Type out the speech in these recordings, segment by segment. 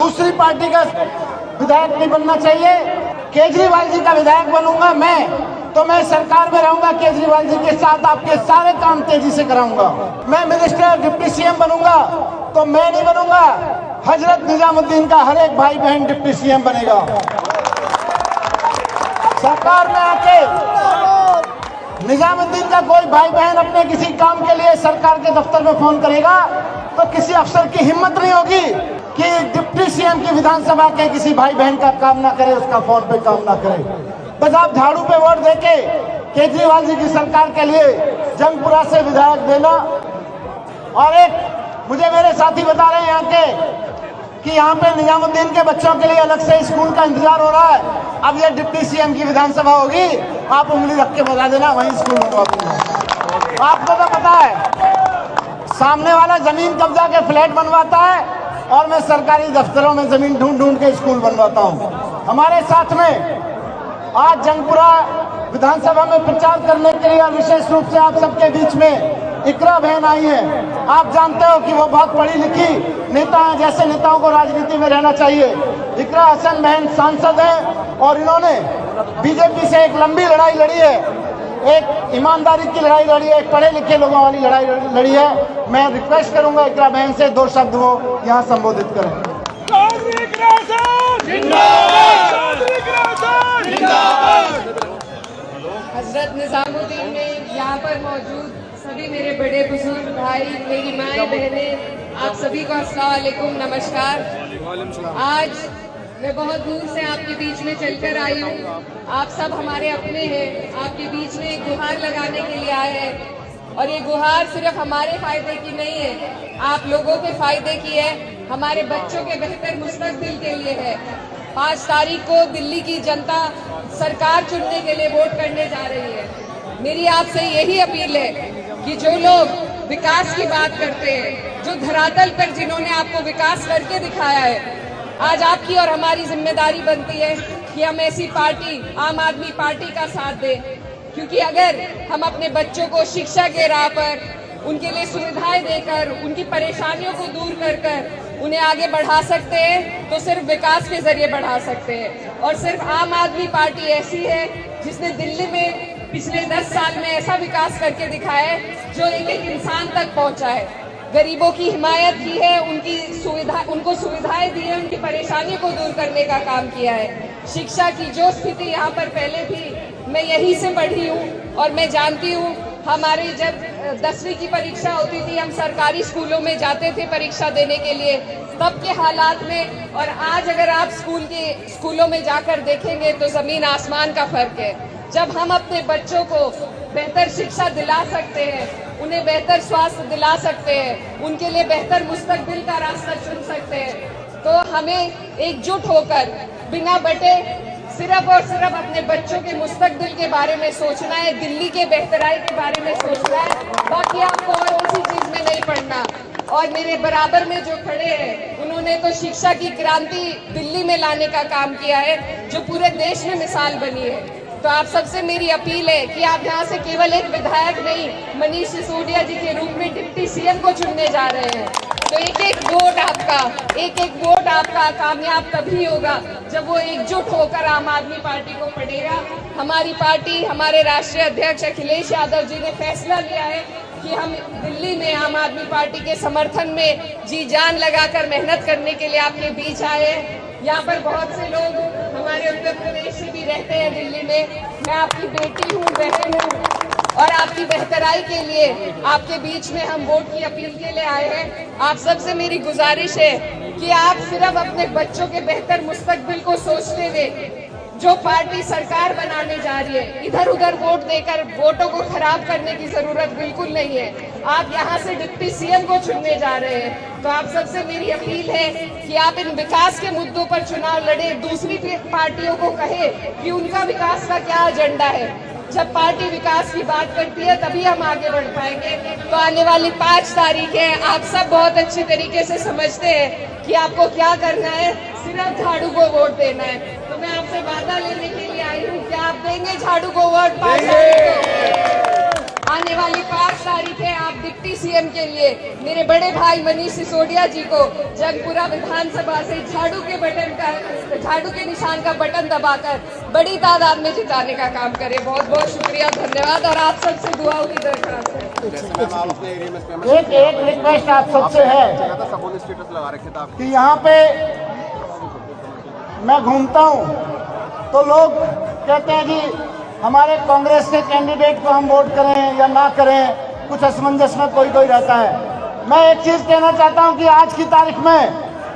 दूसरी पार्टी का विधायक नहीं बनना चाहिए। केजरीवाल जी का विधायक बनूंगा मैं तो मैं सरकार में रहूंगा, केजरीवाल जी के साथ आपके सारे काम तेजी से कराऊंगा। मैं मिनिस्टर डिप्टी सीएम बनूंगा तो मैं नहीं बनूंगा, हजरत निजामुद्दीन का हर एक भाई बहन डिप्टी सीएम बनेगा। सरकार में आके निजामुद्दीन का कोई भाई बहन अपने किसी काम के लिए सरकार के दफ्तर में फोन करेगा तो किसी अफसर की हिम्मत नहीं होगी कि डिप्टी सीएम की विधानसभा के किसी भाई बहन का काम ना करे, उसका फोन पे काम ना करे। बस आप झाड़ू पे वोट देके केजरीवाल जी की सरकार के लिए जंगपुरा से विधायक देना। और एक मुझे मेरे साथी बता रहे हैं यहाँ के कि यहाँ पे निजामुद्दीन के बच्चों के लिए अलग से स्कूल का इंतजार हो रहा है। अब ये डिप्टी सीएम की विधानसभा होगी, आप उंगली रख के बता देना वहीं स्कूल बनवा दूंगा। आपको तो पता है सामने वाला जमीन कब्जा के फ्लैट बनवाता है और मैं सरकारी दफ्तरों में जमीन ढूंढ ढूंढ के स्कूल बनवाता हूँ। हमारे साथ में आज जंगपुरा विधानसभा में प्रचार करने के लिए और विशेष रूप से आप सबके बीच में इकरा बहन आई है। आप जानते हो कि वो बहुत पढ़ी लिखी नेता है, जैसे नेताओं को राजनीति में रहना चाहिए। इकरा हसन बहन सांसद है और इन्होंने बीजेपी से एक लंबी लड़ाई लड़ी है, एक ईमानदारी की लड़ाई लड़ी है, एक पढ़े लिखे लोगों वाली लड़ाई लड़ी है। मैं रिक्वेस्ट करूंगा इकरा बहन से दो शब्द वो यहाँ संबोधित करें। हजरत निजामुद्दीन में यहाँ पर मौजूद सभी मेरे बड़े बुजुर्ग भाई, मेरी माएँ बहनें, आप सभी को अस्सलाम वालेकुम, नमस्कार। आज मैं बहुत दूर से आपके बीच में चलकर आई हूँ। आप सब हमारे अपने हैं, आपके बीच में एक गुहार लगाने के लिए आए हैं और ये गुहार सिर्फ हमारे फायदे की नहीं है, आप लोगों के फायदे की है, हमारे बच्चों के बेहतर मुस्तकबिल के लिए है। 5 तारीख को दिल्ली की जनता सरकार चुनने के लिए वोट करने जा रही है। मेरी आपसे यही अपील है कि जो लोग विकास की बात करते हैं, जो धरातल पर जिन्होंने आपको विकास करके दिखाया है, आज आपकी और हमारी जिम्मेदारी बनती है कि हम ऐसी पार्टी, आम आदमी पार्टी का साथ दें। क्योंकि अगर हम अपने बच्चों को शिक्षा के राह पर उनके लिए सुविधाएं देकर, उनकी परेशानियों को दूर कर कर उन्हें आगे बढ़ा सकते हैं तो सिर्फ विकास के जरिए बढ़ा सकते हैं। और सिर्फ आम आदमी पार्टी ऐसी है जिसने दिल्ली में पिछले 10 साल में ऐसा विकास करके दिखाया है जो एक एक इंसान तक पहुंचा है। गरीबों की हिमायत की है, उनको सुविधाएं दी है, उनकी परेशानियों को दूर करने का काम किया है। शिक्षा की जो स्थिति यहाँ पर पहले थी, मैं यहीं से पढ़ी हूँ और मैं जानती हूँ। हमारी जब 10वीं की परीक्षा होती थी, हम सरकारी स्कूलों में जाते थे परीक्षा देने के लिए, तब के हालात में और आज अगर आप स्कूलों में जाकर देखेंगे तो जमीन आसमान का फर्क है। जब हम अपने बच्चों को बेहतर शिक्षा दिला सकते हैं, उन्हें बेहतर स्वास्थ्य दिला सकते हैं, उनके लिए बेहतर मुस्तकबिल का रास्ता चुन सकते हैं, तो हमें एकजुट होकर बिना बटे सिर्फ और सिर्फ अपने बच्चों के मुस्तकबिल के बारे में सोचना है, दिल्ली के बेहतराई के बारे में सोचना है, बाकी आपको और किसी चीज में नहीं पढ़ना। और मेरे बराबर में जो खड़े हैं, उन्होंने तो शिक्षा की क्रांति दिल्ली में लाने का काम किया है जो पूरे देश में मिसाल बनी है। तो आप सबसे मेरी अपील है कि आप यहाँ से केवल एक विधायक नहीं, मनीष सिसोदिया जी के रूप में डिप्टी सीएम को चुनने जा रहे हैं। तो एक एक वोट आपका कामयाब तभी होगा जब वो एकजुट होकर आम आदमी पार्टी को पढ़ेगा। हमारी पार्टी, हमारे राष्ट्रीय अध्यक्ष अखिलेश यादव जी ने फैसला लिया है कि हम दिल्ली में आम आदमी पार्टी के समर्थन में जी जान लगाकर मेहनत करने के लिए आपके बीच आए हैं। यहाँ पर बहुत से लोग हमारे उत्तर प्रदेश से भी रहते हैं दिल्ली में। मैं आपकी बेटी हूँ, बहन हूँ और आपकी बेहतराई के लिए आपके बीच में हम वोट की अपील के लिए आए हैं। आप सबसे मेरी गुजारिश है कि आप सिर्फ अपने बच्चों के बेहतर मुस्तकबिल को सोचते हुए जो पार्टी सरकार बनाने जा रही है, इधर उधर वोट देकर वोटों को खराब करने की जरूरत बिल्कुल नहीं है। आप यहाँ से डिप्टी सीएम को चुनने जा रहे हैं, तो आप सबसे मेरी अपील है कि आप इन विकास के मुद्दों पर चुनाव लड़े। दूसरी पार्टियों को कहे कि उनका विकास का क्या एजेंडा है। जब पार्टी विकास की बात करती है तभी हम आगे बढ़ पाएंगे। तो आने वाली 5 तारीख है, आप सब बहुत अच्छी तरीके से समझते हैं कि आपको क्या करना है, सिर्फ झाड़ू को वोट देना है। तो मैं आपसे वादा लेने के लिए आई हूँ कि आप देंगे झाड़ू को वोट 5 तारीख को। आने वाली 5 तारीख है, आप डिप्टी सीएम के लिए मेरे बड़े भाई मनीष सिसोदिया जी को जंगपुरा विधानसभा से झाड़ू के निशान का बटन दबाकर बड़ी तादाद में जिताने का काम करें। बहुत बहुत शुक्रिया, धन्यवाद और आप सबसे दुआओं की दरख्वास्त है। एक रिक्वेस्ट आप सबसे है कि यहाँ पे मैं घूमता हूँ तो लोग कहते हैं कि हमारे कांग्रेस के कैंडिडेट को हम वोट करें या ना करें, कुछ असमंजस में कोई रहता है। मैं एक चीज कहना चाहता हूं कि आज की तारीख में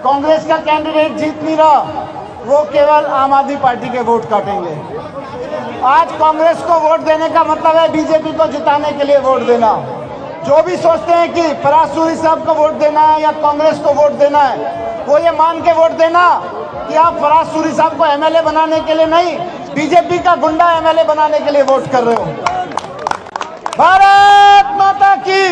कांग्रेस का कैंडिडेट जीत नहीं रहा, वो केवल आम आदमी पार्टी के वोट काटेंगे। आज कांग्रेस को वोट देने का मतलब है बीजेपी को जिताने के लिए वोट देना। जो भी सोचते हैं कि फराज सूरी साहब को वोट देना है या कांग्रेस को वोट देना है, वो ये मान के वोट देना कि आप फराज सूरी साहब को एमएलए बनाने के लिए नहीं, बीजेपी का गुंडा एमएलए बनाने के लिए वोट कर रहे हो। भारत माता की